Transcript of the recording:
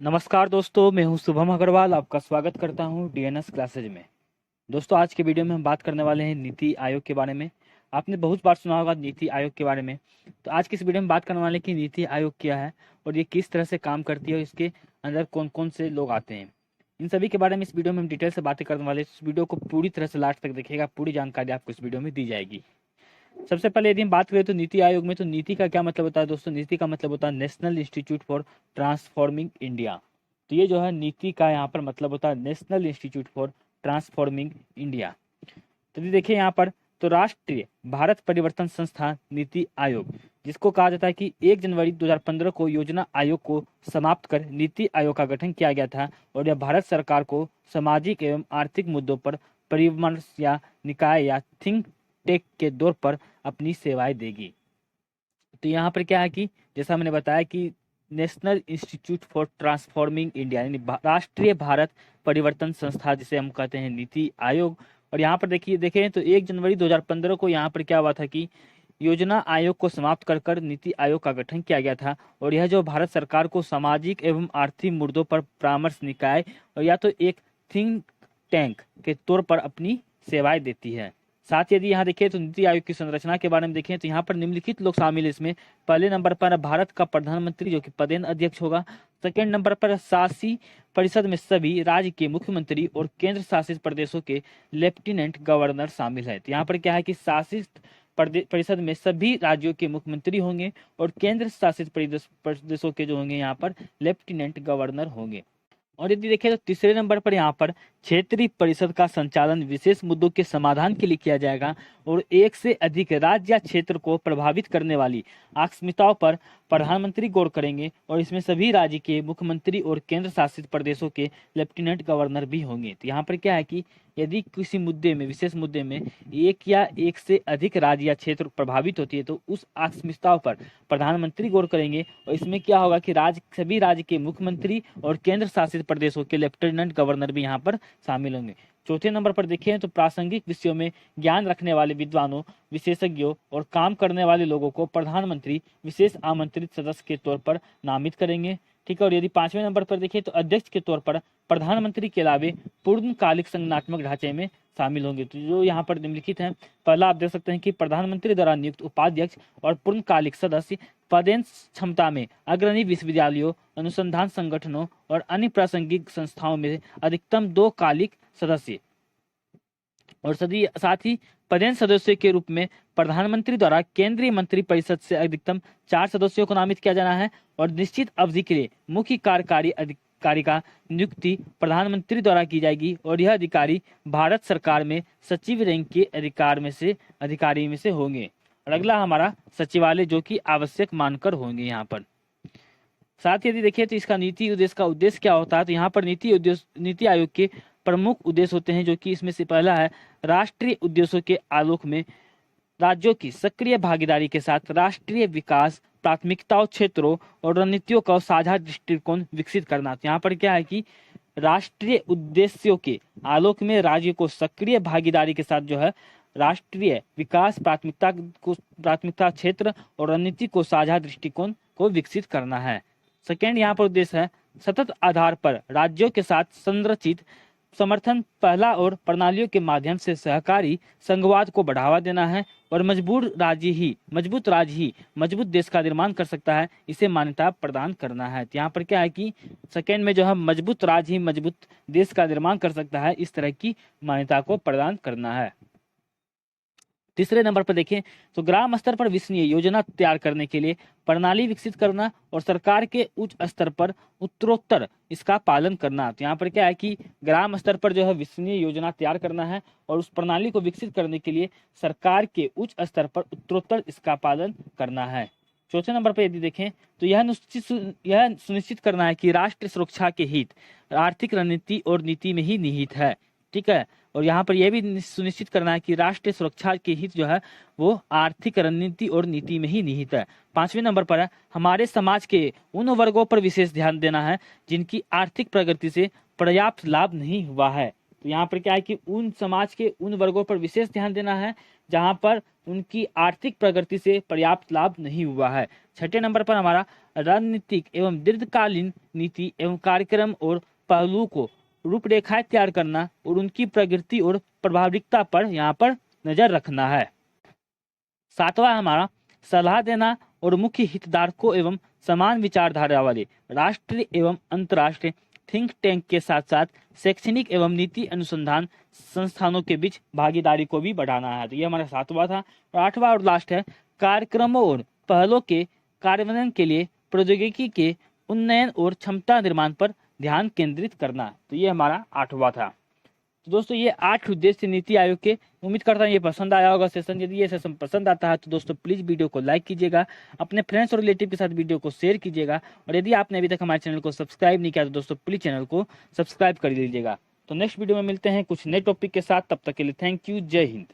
नमस्कार दोस्तों, मैं हूं शुभम अग्रवाल। आपका स्वागत करता हूं डीएनएस क्लासेज में। दोस्तों, आज के वीडियो में हम बात करने वाले हैं नीति आयोग के बारे में। आपने बहुत बार सुना होगा नीति आयोग के बारे में। तो आज की इस वीडियो में बात करने वाले हैं कि नीति आयोग क्या है और ये किस तरह से काम करती है और इसके अंदर कौन कौन से लोग आते हैं। इन सभी के बारे में इस वीडियो में हम डिटेल से बातें करने वाले हैं। इस वीडियो को पूरी तरह से लास्ट तक देखिएगा, पूरी जानकारी आपको इस वीडियो में दी जाएगी। सबसे पहले यदि हम बात करें तो नीति आयोग में, तो नीति का क्या मतलब होता है दोस्तों? नीति का मतलब होता है national institute for transforming India. तो ये जो है नीति का यहाँ पर मतलब होता है national institute for transforming India. तो ये देखिए यहाँ पर, तो राष्ट्रीय भारत परिवर्तन संस्थान नीति आयोग, जिसको कहा जाता है कि 1 जनवरी 2015 को योजना आयोग को समाप्त कर नीति आयोग का गठन किया गया था और यह भारत सरकार को सामाजिक एवं आर्थिक मुद्दों पर परामर्श या निकाय या थिंक टेक के तौर पर अपनी सेवाएं देगी। तो यहाँ पर क्या है कि जैसा मैंने बताया कि national institute for transforming India यानी राष्ट्रीय भारत परिवर्तन संस्था, जिसे हम कहते हैं नीति आयोग। और यहाँ पर देखिए देखें तो 1 जनवरी 2015 को यहाँ पर क्या हुआ था कि योजना आयोग को समाप्त कर कर नीति आयोग का गठन किया गया था और यह जो भारत सरकार को सामाजिक एवं आर्थिक मुद्दों पर परामर्श निकाय और या तो एक थिंक टैंक के तौर पर अपनी सेवाएं देती है। साथ ही यदि यहाँ देखें तो नीति आयोग की संरचना के बारे में देखें तो यहाँ पर निम्नलिखित लोग शामिल है इसमें। पहले नंबर पर भारत का प्रधानमंत्री, जो कि पदेन अध्यक्ष होगा। सेकेंड नंबर पर शासी परिषद में सभी राज्य के मुख्यमंत्री और केंद्र शासित प्रदेशों के लेफ्टिनेंट गवर्नर शामिल है। तो यहाँ पर क्या है कि शासित परिषद में सभी राज्यों के मुख्यमंत्री होंगे और केंद्र शासित प्रदेशों के जो होंगे यहाँ पर लेफ्टिनेंट गवर्नर होंगे। और यदि देखें तो तीसरे नंबर पर यहाँ पर क्षेत्रीय परिषद का संचालन विशेष मुद्दों के समाधान के लिए किया जाएगा और एक से अधिक राज्य या क्षेत्र को प्रभावित करने वाली आकस्मिकताओं पर प्रधानमंत्री गौर करेंगे और इसमें सभी राज्य के मुख्यमंत्री और केंद्र शासित प्रदेशों के लेफ्टिनेंट गवर्नर भी होंगे। तो यहाँ पर क्या है कि यदि किसी मुद्दे में, विशेष मुद्दे में एक या एक से अधिक राज्य या क्षेत्र प्रभावित होती है तो उस आकस्मिकताओं पर प्रधानमंत्री गौर करेंगे और इसमें क्या होगा कि सभी राज्य के मुख्यमंत्री और केंद्र शासित प्रदेशों के लेफ्टिनेंट गवर्नर भी यहाँ पर शामिल होंगे। चौथे नंबर पर देखें तो प्रासंगिक विषयों में ज्ञान रखने वाले विद्वानों, विशेषज्ञों और काम करने वाले लोगों को प्रधानमंत्री विशेष आमंत्रित सदस्य के तौर पर नामित करेंगे। ठीक है। और यदि 5वें नंबर पर देखें तो अध्यक्ष के तौर पर प्रधानमंत्री के अलावे पूर्णकालिक संगठनात्मक ढांचे में शामिल होंगे। तो जो यहाँ पर निम्नलिखित है, पहला आप देख सकते हैं कि प्रधानमंत्री द्वारा नियुक्त उपाध्यक्ष और पूर्णकालिक सदस्य पदेन क्षमता में अग्रणी विश्वविद्यालयों, अनुसंधान संगठनों और अन्य प्रासंगिक संस्थाओं में अधिकतम 2 कालिक सदस्य और साथ ही पदेन सदस्यों के रूप में प्रधानमंत्री द्वारा केंद्रीय मंत्री परिषद से अधिकतम 4 सदस्यों को नामित किया जाना है और निश्चित अवधि के लिए मुख्य कार्यकारी अधिकारी का नियुक्ति प्रधानमंत्री द्वारा की जाएगी और यह अधिकारी भारत सरकार में सचिव रैंक के अधिकारी में से होंगे। और अगला हमारा सचिवालय, जो कि आवश्यक मानकर होंगे यहाँ पर। साथ ही यदि देखिए तो इसका नीति उद्देश्य का उद्देश्य क्या होता है, तो यहाँ पर नीति आयोग के प्रमुख उद्देश्य होते हैं, जो कि इसमें से पहला है राष्ट्रीय उद्देश्यों के आलोक में राज्यों की सक्रिय भागीदारी के साथ राष्ट्रीय विकास प्राथमिकताओं, क्षेत्रों और रणनीतियों का साझा दृष्टिकोण विकसित करना। तो यहाँ पर क्या है कि राष्ट्रीय उद्देश्यों के आलोक में राज्यों को सक्रिय भागीदारी के साथ जो है राष्ट्रीय विकास प्राथमिकता क्षेत्र और रणनीति को साझा दृष्टिकोण को विकसित करना है। सेकेंड यहाँ पर उद्देश्य है सतत आधार पर राज्यों के साथ संरचित समर्थन पहला और प्रणालियों के माध्यम से सहकारी संघवाद को बढ़ावा देना है और मजबूत राज्य ही मजबूत देश का निर्माण कर सकता है, इसे मान्यता प्रदान करना है। तो यहाँ पर क्या है कि सेकेंड में जो है मजबूत राज्य ही मजबूत देश का निर्माण कर सकता है, इस तरह की मान्यता को प्रदान करना है। तीसरे नंबर पर देखें तो ग्राम स्तर पर विश्वसनीय योजना तैयार करने के लिए प्रणाली विकसित करना और सरकार के उच्च स्तर पर उत्तरोत्तर इसका पालन करना। तो यहाँ पर क्या है कि ग्राम स्तर पर जो है विश्वसनीय योजना तैयार करना है और उस प्रणाली को विकसित करने के लिए सरकार के उच्च स्तर पर उत्तरोत्तर इसका पालन करना है। चौथे नंबर पर यदि देखें तो यह सुनिश्चित करना है कि राष्ट्र सुरक्षा के हित आर्थिक रणनीति और नीति में ही निहित है। ठीक है। और यहाँ पर यह भी सुनिश्चित करना है कि राष्ट्रीय सुरक्षा के हित जो है वो आर्थिक रणनीति और नीति में ही निहित है। 5वें नंबर पर है हमारे समाज के उन वर्गों पर विशेष ध्यान देना है जिनकी आर्थिक प्रगति से पर्याप्त लाभ नहीं हुआ है। तो यहाँ पर क्या है कि उन समाज के उन वर्गों पर विशेष ध्यान देना है जहाँ पर उनकी आर्थिक प्रगति से पर्याप्त लाभ नहीं हुआ है। छठे नंबर पर हमारा रणनीतिक एवं दीर्घकालीन नीति एवं कार्यक्रम और पहलुओं को रूपरेखाएं तैयार करना और उनकी प्रगति और प्रभावकारिता पर यहाँ पर नजर रखना है। सातवां हमारा सलाह देना और मुख्य हितधारकों एवं समान विचारधारा वाले राष्ट्रीय एवं अंतर्राष्ट्रीय थिंक टैंक के साथ साथ शैक्षणिक एवं नीति अनुसंधान संस्थानों के बीच भागीदारी को भी बढ़ाना है। तो ये हमारा सातवां था। और आठवां और लास्ट है कार्यक्रमों और पहलों के कार्यान्वयन के लिए प्रौद्योगिकी के उन्नयन और क्षमता निर्माण पर ध्यान केंद्रित करना। तो ये हमारा आठवां था। तो दोस्तों ये 8 उद्देश्य नीति आयोग के। उम्मीद करता हूँ ये पसंद आया होगा सेशन। यदि ये सेशन पसंद आता है तो दोस्तों प्लीज वीडियो को लाइक कीजिएगा, अपने फ्रेंड्स और रिलेटिव के साथ वीडियो को शेयर कीजिएगा, और यदि आपने अभी तक हमारे चैनल को सब्सक्राइब नहीं किया तो दोस्तों प्लीज चैनल को सब्सक्राइब कर लीजिएगा। तो नेक्स्ट वीडियो में मिलते हैं कुछ नए टॉपिक के साथ। तब तक के लिए थैंक यू। जय हिंद।